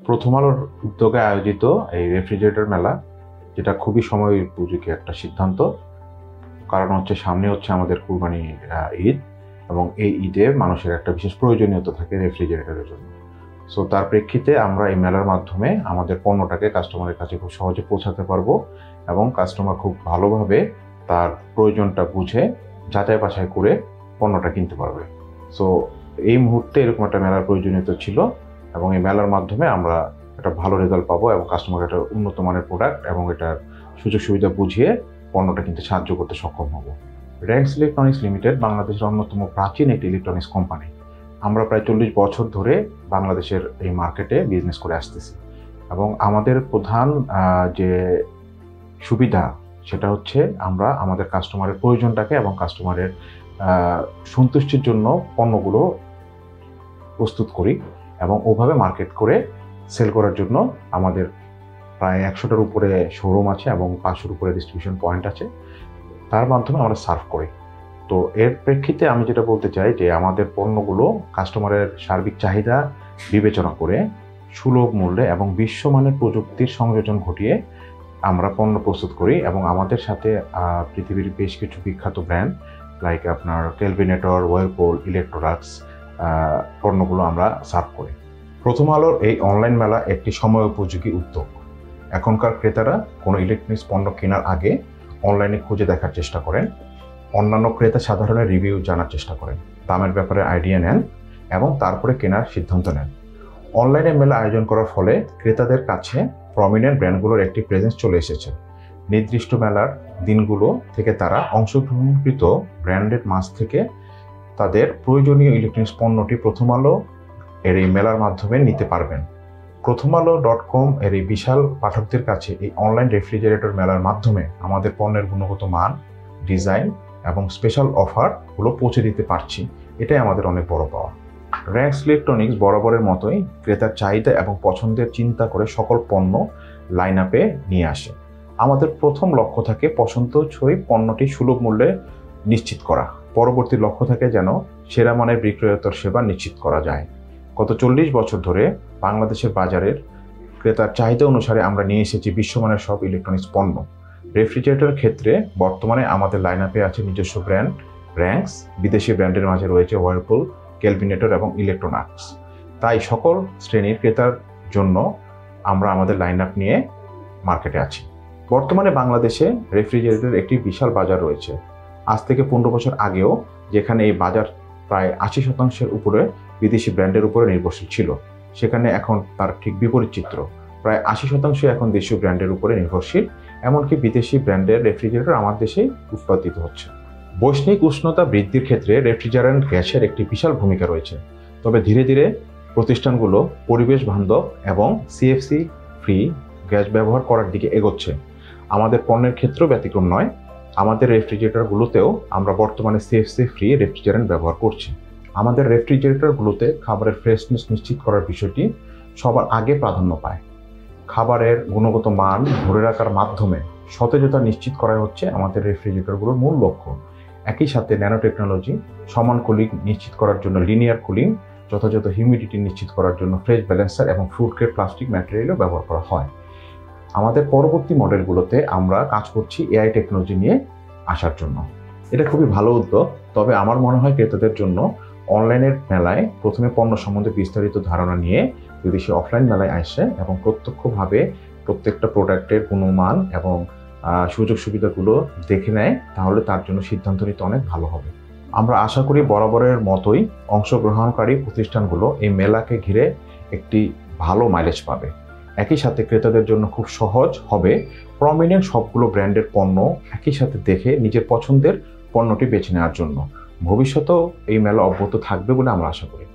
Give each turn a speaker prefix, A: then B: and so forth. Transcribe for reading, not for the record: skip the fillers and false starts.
A: প্রথম আলোর উদ্যোগে আয়োজিত এই রেফ্রিজারেটর মেলা, যেটা খুবই সময় উপযোগী একটা সিদ্ধান্ত। কারণ সামনে আমাদের কুরবানির ঈদ, এবং এই ঈদে মানুষের একটা বিশেষ প্রয়োজনীয়তা থাকে রেফ্রিজারেটরের জন্য। সো তার প্রেক্ষিতে আমরা এই মেলার মাধ্যমে আমাদের পণ্যটাকে কাস্টমারের কাছে খুব সহজে পৌঁছাতে পারবো, এবং কাস্টমার খুব ভালোভাবে তার প্রয়োজনটা বুঝে যাচাই বাছাই করে পণ্যটা কিনতে পারবে। সো এই মুহূর্তে এরকম একটা মেলার প্রয়োজনীয়তা ছিল, এবং এই মেলার মাধ্যমে আমরা একটা ভালো রেজাল্ট পাবো এবং কাস্টমার একটা উন্নত মানের প্রোডাক্ট এবং এটার সুযোগ সুবিধা বুঝিয়ে পণ্যটা কিনতে সাহায্য করতে সক্ষম হব। র্যাঙ্কস ইলেকট্রনিক্স লিমিটেড বাংলাদেশের অন্যতম প্রাচীন একটি ইলেকট্রনিক্স কোম্পানি। আমরা প্রায় 40 বছর ধরে বাংলাদেশের এই মার্কেটে বিজনেস করে আসতেছি, এবং আমাদের প্রধান যে সুবিধা সেটা আমরা আমাদের কাস্টমারের প্রয়োজনটাকে এবং কাস্টমারের সন্তুষ্টির জন্য পণ্যগুলো প্রস্তুত করি, এবং ওভাবে মার্কেট করে সেল করার জন্য আমাদের প্রায় 100টার উপরে শোরুম আছে এবং 500-এর উপরে ডিস্ট্রিবিউশন পয়েন্ট আছে। তার মাধ্যমে আমরা সার্ভ করি। তো এর প্রেক্ষিতে আমি যেটা বলতে চাই যে আমাদের পণ্যগুলো কাস্টমারের সার্বিক চাহিদা বিবেচনা করে সুলভ মূল্যে এবং বিশ্বমানের প্রযুক্তির সংযোজন ঘটিয়ে আমরা পণ্য প্রস্তুত করি, এবং আমাদের সাথে পৃথিবীর বেশ কিছু বিখ্যাত ব্র্যান্ড লাইক আপনার কেলভিনেটর, ওয়ারপুল, ইলেকট্রোলাক্স পণ্যগুলো আমরা সার্ভ করি। প্রথম আলোর এই অনলাইন মেলা একটি সময় উপযোগী উদ্যোগ। এখনকার ক্রেতারা কোনো ইলেকট্রনিক্স পণ্য কেনার আগে অনলাইনে খুঁজে দেখার চেষ্টা করেন, অন্যান্য ক্রেতা সাধারণের রিভিউ জানার চেষ্টা করেন, দামের ব্যাপারে আইডিয়া নেন এবং তারপরে কেনার সিদ্ধান্ত নেন। অনলাইনে মেলা আয়োজন করার ফলে ক্রেতাদের কাছে প্রমিনেন্ট ব্র্যান্ডগুলোর একটি প্রেজেন্স চলে এসেছে। নির্দিষ্ট মেলার দিনগুলো থেকে তারা অংশগ্রহণকৃত ব্র্যান্ডেড মাস থেকে তাদের প্রয়োজনীয় ইলেকট্রনিক্স পণ্যটি প্রথম আলো এর এই মেলার মাধ্যমে নিতে পারবেন। prothomalo.com এর এই বিশাল পাঠকদের কাছে এই অনলাইন রেফ্রিজারেটর মেলার মাধ্যমে আমাদের পণ্যের গুণগত মান, ডিজাইন এবং স্পেশাল অফারগুলো পৌঁছে দিতে পারছি। এটাই আমাদের অনেক বড় পাওয়া। র্যাঙ্কস ইলেকট্রনিক্স বরাবরের মতোই ক্রেতার চাহিদা এবং পছন্দের চিন্তা করে সকল পণ্য লাইন আপে নিয়ে আসে। আমাদের প্রথম লক্ষ্য থাকে পছন্দসই পণ্যটি সুলভ মূল্যে নিশ্চিত করা। পরবর্তী লক্ষ্য থাকে যেন সেরা মানের বিক্রয়োত্তর সেবা নিশ্চিত করা যায়। গত 40 বছর ধরে বাংলাদেশের বাজারের ক্রেতার চাহিদা অনুসারে আমরা নিয়ে এসেছি বিশ্বমানের সব ইলেকট্রনিক্স পণ্য। রেফ্রিজারেটরের ক্ষেত্রে বর্তমানে আমাদের লাইন আপে আছে নিজস্ব ব্র্যান্ড র্যাঙ্কস, বিদেশি ব্র্যান্ডের মাঝে রয়েছে ওয়ারপুল, কেলভিনেটর এবং ইলেকট্রোলাক্স। তাই সকল শ্রেণীর ক্রেতার জন্য আমরা আমাদের লাইন আপ নিয়ে মার্কেটে আছি। বর্তমানে বাংলাদেশে রেফ্রিজারেটরের একটি বিশাল বাজার রয়েছে। আজ থেকে 15 বছর আগেও যেখানে এই বাজার প্রায় 80% উপরে বিদেশি ব্র্যান্ডের উপরে নির্ভরশীল ছিল, সেখানে এখন তার ঠিক বিপরীত চিত্র। প্রায় 80% এখন দেশীয় ব্র্যান্ডের উপরে নির্ভরশীল, এমনকি বিদেশি ব্র্যান্ডের রেফ্রিজারেটর আমার দেশেই উৎপাদিত হচ্ছে। বৈশ্বিক উষ্ণতা বৃদ্ধির ক্ষেত্রে রেফ্রিজারেন্ট গ্যাসের একটি বিশাল ভূমিকা রয়েছে। তবে ধীরে ধীরে প্রতিষ্ঠানগুলো পরিবেশ বান্ধব এবং সিএফসি ফ্রি গ্যাস ব্যবহার করার দিকে এগোচ্ছে। আমাদের পণ্যের ক্ষেত্রেও ব্যতিক্রম নয়। আমাদের রেফ্রিজারেটরগুলোতেও আমরা বর্তমানে সিএফসি ফ্রি রেফ্রিজারেন্ট ব্যবহার করছি। আমাদের রেফ্রিজারেটরগুলোতে খাবারের ফ্রেশনেস নিশ্চিত করার বিষয়টি সবার আগে প্রাধান্য পায়। খাবারের গুণগত মান ধরে রাখার মাধ্যমে সতেজতা নিশ্চিত করা হচ্ছে আমাদের রেফ্রিজারেটরগুলোর মূল লক্ষ্য। একই সাথে ন্যানো টেকনোলজি, সমান কুলিং নিশ্চিত করার জন্য লিনিয়ার কুলিং, যথাযথ হিউমিডিটি নিশ্চিত করার জন্য ফ্রেশ ব্যালেন্সার এবং ফুড গ্রেড প্লাস্টিক ম্যাটেরিয়ালও ব্যবহার করা হয়। আমাদের পরবর্তী মডেলগুলোতে আমরা কাজ করছি এআই টেকনোলজি নিয়ে আসার জন্য। এটা খুবই ভালো উদ্যোগ। তবে আমার মনে হয় ক্রেতাদের জন্য অনলাইনের মেলায় প্রথমে পণ্য সম্বন্ধে বিস্তারিত ধারণা নিয়ে যদি সে অফলাইন মেলায় আসে এবং প্রত্যক্ষভাবে প্রত্যেকটা প্রোডাক্টের গুণমান এবং সুযোগ সুবিধাগুলো দেখে নেয়, তাহলে তার জন্য সিদ্ধান্ত নিতে অনেক ভালো হবে। আমরা আশা করি বরাবরের মতোই অংশগ্রহণকারী প্রতিষ্ঠানগুলো এই মেলাকে ঘিরে একটি ভালো মাইলেজ পাবে। একই সাথে ক্রেতাদের জন্য খুব সহজ হবে প্রমিনেন্ট সবগুলো ব্র্যান্ডের পণ্য একই সাথে দেখে নিজের পছন্দের পণ্যটি বেছে নেওয়ার জন্য। ভবিষ্যতেও এই মেলা অব্যাহত থাকবে বলে আমরা আশা করি।